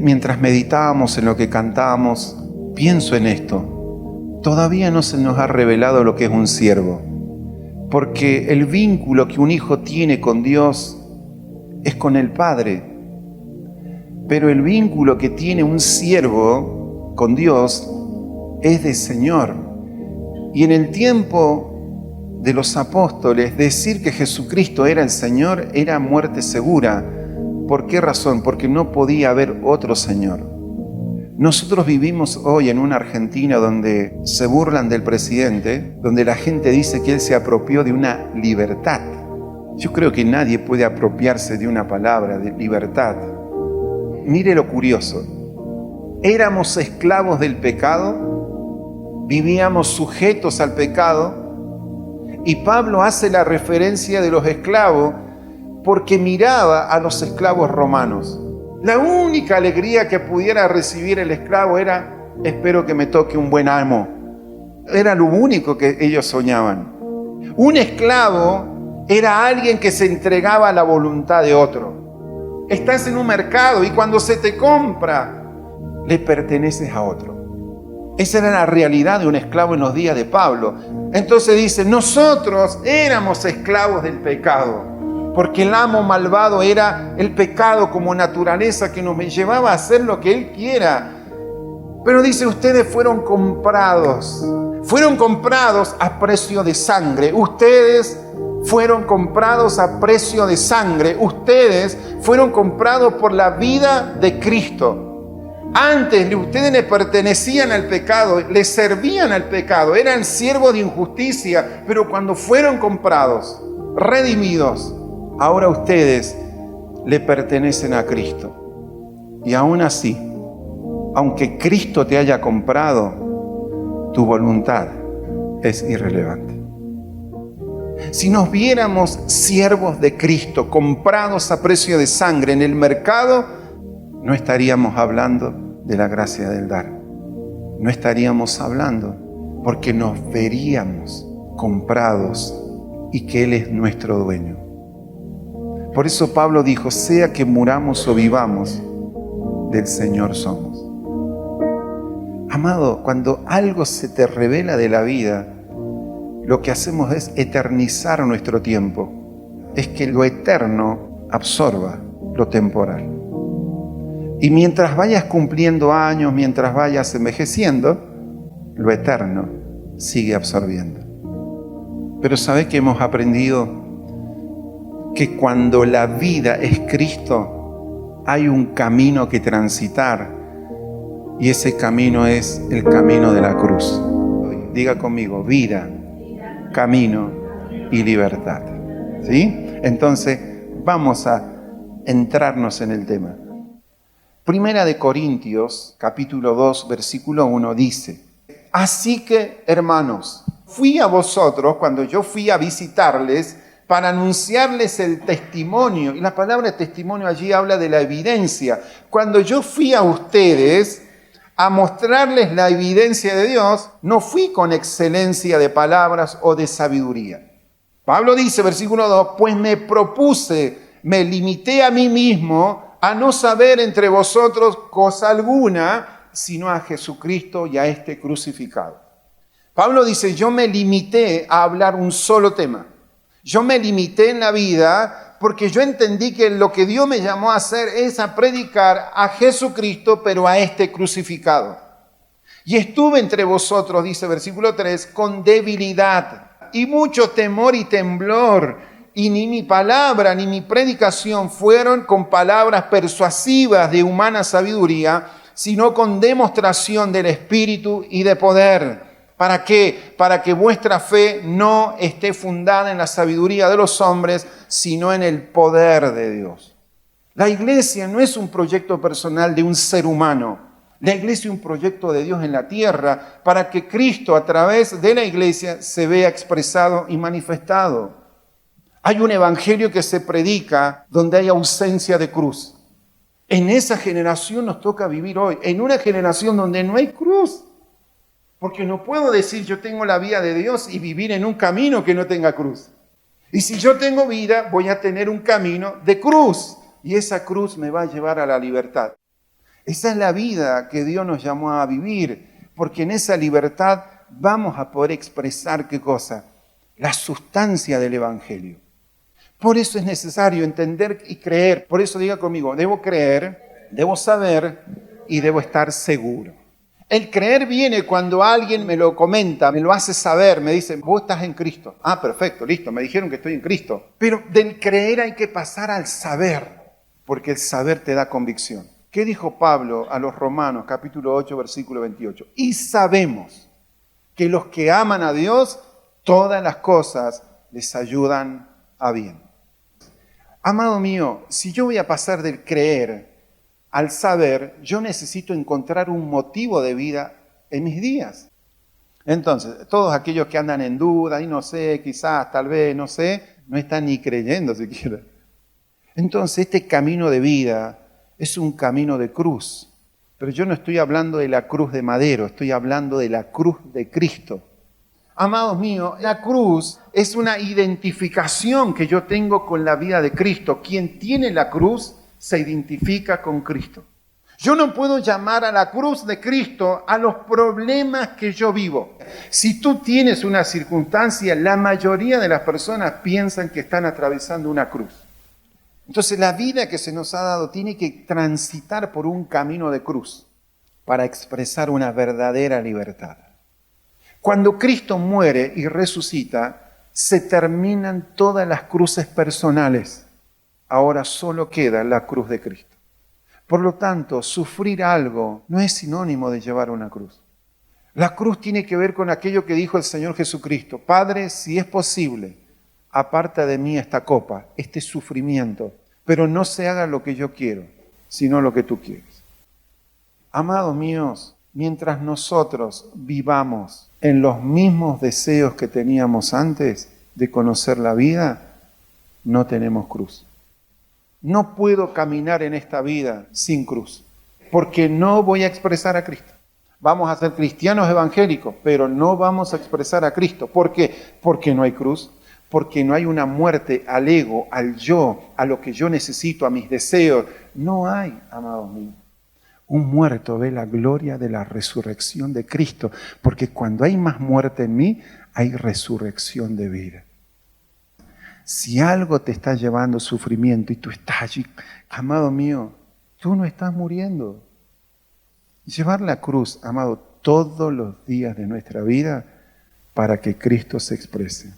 mientras meditábamos en lo que cantábamos, pienso en esto. Todavía no se nos ha revelado lo que es un siervo, porque el vínculo que un hijo tiene con Dios es con el Padre, pero el vínculo que tiene un siervo con Dios es de Señor. Y en el tiempo de los apóstoles, decir que Jesucristo era el Señor era muerte segura. ¿Por qué razón? Porque no podía haber otro Señor. Nosotros vivimos hoy en una Argentina donde se burlan del presidente, donde la gente dice que él se apropió de una libertad. Yo creo que nadie puede apropiarse de una palabra de libertad. Mire lo curioso. Éramos esclavos del pecado, vivíamos sujetos al pecado, y Pablo hace la referencia de los esclavos porque miraba a los esclavos romanos. La única alegría que pudiera recibir el esclavo era: espero que me toque un buen amo. Era lo único que ellos soñaban. Un esclavo era alguien que se entregaba a la voluntad de otro. Estás en un mercado y cuando se te compra, le perteneces a otro. Esa era la realidad de un esclavo en los días de Pablo. Entonces dice, nosotros éramos esclavos del pecado, porque el amo malvado era el pecado como naturaleza que nos llevaba a hacer lo que él quiera. Pero dice, ustedes fueron comprados a precio de sangre. Ustedes fueron comprados a precio de sangre. Ustedes fueron comprados por la vida de Cristo. Antes ustedes le pertenecían al pecado, le servían al pecado, eran siervos de injusticia, pero cuando fueron comprados, redimidos, ahora ustedes le pertenecen a Cristo. Y aún así, aunque Cristo te haya comprado, tu voluntad es irrelevante. Si nos viéramos siervos de Cristo, comprados a precio de sangre en el mercado, no estaríamos hablando de la gracia del dar. No estaríamos hablando porque nos veríamos comprados y que Él es nuestro dueño. Por eso Pablo dijo, sea que muramos o vivamos, del Señor somos. Amado, cuando algo se te revela de la vida, lo que hacemos es eternizar nuestro tiempo. Es que lo eterno absorba lo temporal. Y mientras vayas cumpliendo años, mientras vayas envejeciendo, lo eterno sigue absorbiendo. Pero ¿sabés que hemos aprendido? Que cuando la vida es Cristo, hay un camino que transitar, y ese camino es el camino de la cruz. Diga conmigo, vida, camino y libertad. ¿Sí? Entonces, vamos a entrarnos en el tema. Primera de Corintios, capítulo 2, versículo 1, dice, así que, hermanos, fui a vosotros cuando yo fui a visitarles para anunciarles el testimonio. Y la palabra testimonio allí habla de la evidencia. Cuando yo fui a ustedes a mostrarles la evidencia de Dios, no fui con excelencia de palabras o de sabiduría. Pablo dice, versículo 2, pues me limité a mí mismo a no saber entre vosotros cosa alguna, sino a Jesucristo y a este crucificado. Pablo dice, yo me limité a hablar un solo tema. Yo me limité en la vida porque yo entendí que lo que Dios me llamó a hacer es a predicar a Jesucristo, pero a este crucificado. Y estuve entre vosotros, dice versículo 3, con debilidad y mucho temor y temblor. Y ni mi palabra ni mi predicación fueron con palabras persuasivas de humana sabiduría, sino con demostración del Espíritu y de poder. ¿Para qué? Para que vuestra fe no esté fundada en la sabiduría de los hombres, sino en el poder de Dios. La iglesia no es un proyecto personal de un ser humano. La iglesia es un proyecto de Dios en la tierra para que Cristo a través de la iglesia se vea expresado y manifestado. Hay un evangelio que se predica donde hay ausencia de cruz. En esa generación nos toca vivir hoy, en una generación donde no hay cruz. Porque no puedo decir yo tengo la vida de Dios y vivir en un camino que no tenga cruz. Y si yo tengo vida, voy a tener un camino de cruz. Y esa cruz me va a llevar a la libertad. Esa es la vida que Dios nos llamó a vivir, porque en esa libertad vamos a poder expresar, ¿qué cosa? La sustancia del Evangelio. Por eso es necesario entender y creer. Por eso diga conmigo, debo creer, debo saber y debo estar seguro. El creer viene cuando alguien me lo comenta, me lo hace saber, me dice, vos estás en Cristo. Ah, perfecto, listo, me dijeron que estoy en Cristo. Pero del creer hay que pasar al saber, porque el saber te da convicción. ¿Qué dijo Pablo a los Romanos, capítulo 8, versículo 28? Y sabemos que los que aman a Dios, todas las cosas les ayudan a bien. Amado mío, si yo voy a pasar del creer al saber, yo necesito encontrar un motivo de vida en mis días. Entonces, todos aquellos que andan en duda, y no sé, quizás, tal vez, no sé, no están ni creyendo siquiera. Entonces, este camino de vida es un camino de cruz. Pero yo no estoy hablando de la cruz de madero, estoy hablando de la cruz de Cristo. Amados míos, la cruz es una identificación que yo tengo con la vida de Cristo. Quien tiene la cruz se identifica con Cristo. Yo no puedo llamar a la cruz de Cristo a los problemas que yo vivo. Si tú tienes una circunstancia, la mayoría de las personas piensan que están atravesando una cruz. Entonces la vida que se nos ha dado tiene que transitar por un camino de cruz para expresar una verdadera libertad. Cuando Cristo muere y resucita, se terminan todas las cruces personales. Ahora solo queda la cruz de Cristo. Por lo tanto, sufrir algo no es sinónimo de llevar una cruz. La cruz tiene que ver con aquello que dijo el Señor Jesucristo. Padre, si es posible, aparta de mí esta copa, este sufrimiento, pero no se haga lo que yo quiero, sino lo que tú quieres. Amados míos, mientras nosotros vivamos en los mismos deseos que teníamos antes de conocer la vida, no tenemos cruz. No puedo caminar en esta vida sin cruz, porque no voy a expresar a Cristo. Vamos a ser cristianos evangélicos, pero no vamos a expresar a Cristo. ¿Por qué? Porque no hay cruz, porque no hay una muerte al ego, al yo, a lo que yo necesito, a mis deseos. No hay, amados míos. Un muerto ve la gloria de la resurrección de Cristo, porque cuando hay más muerte en mí, hay resurrección de vida. Si algo te está llevando sufrimiento y tú estás allí, amado mío, tú no estás muriendo. Llevar la cruz, amado, todos los días de nuestra vida para que Cristo se exprese.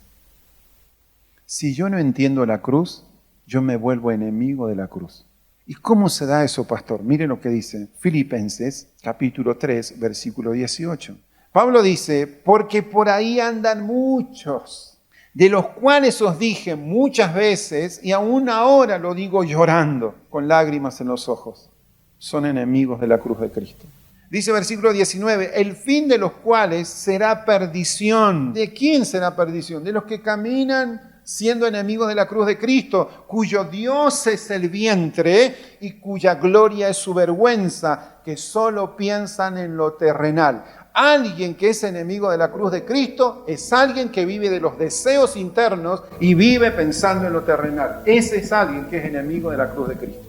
Si yo no entiendo la cruz, yo me vuelvo enemigo de la cruz. ¿Y cómo se da eso, pastor? Miren lo que dice Filipenses, capítulo 3, versículo 18. Pablo dice, porque por ahí andan muchos, de los cuales os dije muchas veces, y aún ahora lo digo llorando, con lágrimas en los ojos, son enemigos de la cruz de Cristo. Dice versículo 19, el fin de los cuales será perdición. ¿De quién será perdición? De los que caminan siendo enemigos de la cruz de Cristo, cuyo Dios es el vientre y cuya gloria es su vergüenza, que solo piensan en lo terrenal. Alguien que es enemigo de la cruz de Cristo es alguien que vive de los deseos internos y vive pensando en lo terrenal. Ese es alguien que es enemigo de la cruz de Cristo.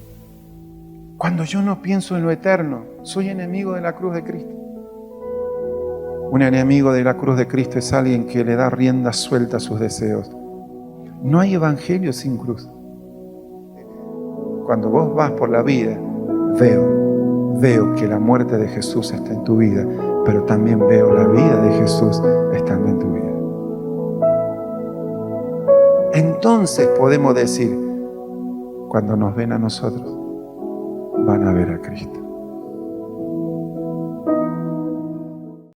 Cuando yo no pienso en lo eterno, soy enemigo de la cruz de Cristo. Un enemigo de la cruz de Cristo es alguien que le da rienda suelta a sus deseos. No hay evangelio sin cruz. Cuando vos vas por la vida, veo que la muerte de Jesús está en tu vida, pero también veo la vida de Jesús estando en tu vida. Entonces podemos decir, cuando nos ven a nosotros, van a ver a Cristo.